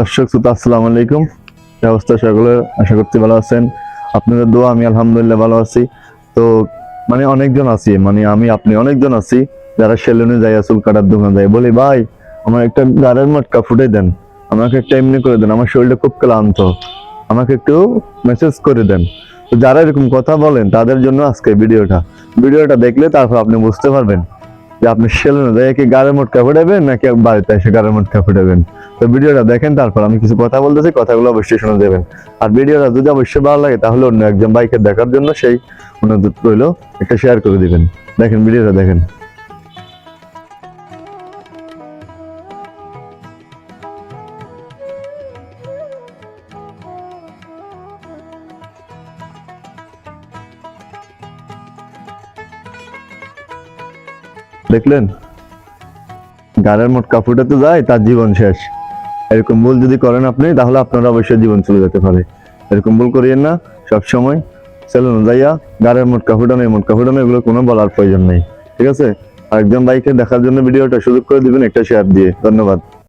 দর্শক শ্রোতা আসসালামু আলাইকুম। কি অবস্থা সকলের? আশা করতে ভালো আছেন। আপনাদের দোয়া আমি আলহামদুলিল্লাহ ভালো আছি। তো অনেকজন আছি, আপনি অনেকজন আছি যারা সেলুনে যায়, চুল কাটার দোকানে যায়, বলি ভাই আমার একটা গাড়ের মটকা ফুটে দেন, আমাকে একটা এমনি করে দেন, আমার শরীরটা খুব ক্লান্ত, আমাকে একটু মেসেজ করে দেন। তো যারা এরকম কথা বলেন তাদের জন্য আজকে ভিডিওটা দেখলে তারপর আপনি বুঝতে পারবেন যে আপনি সেলুনে যায় কি গাড়ের মটকা ফুটাবেন নাকি বাড়িতে এসে গাড়ের মটকা ফুটাবেন। তো ভিডিওটা দেখেন, তারপর আমি কিছু কথা বলতেছি, কথাগুলো অবশ্যই শুনে দেবেন। আর ভিডিওটা যদি অবশ্যই ভালো লাগে তাহলে অন্য একজন বাইকে দেখার জন্য সেই অনুরোধ রইল, একটা শেয়ার করে দিবেন। দেখেন ভিডিওটা দেখেন। দেখলেন, গাড়ির মটকা ফুটাতে যায় তার জীবন শেষ। এরকম ভুল যদি করেন আপনি তাহলে আপনার অবশ্যই জীবন চলে যেতে পারে। এরকম ভুল করিয়েন না। সবসময় সেলুনে যাইয়া গাড়ির মটকা ফুটানো এগুলো কোনো বলার প্রয়োজন নেই। ঠিক আছে? আরেকজন বাইকে দেখার জন্য ভিডিওটা সুযোগ করে দিবেন একটা শেয়ার দিয়ে। ধন্যবাদ।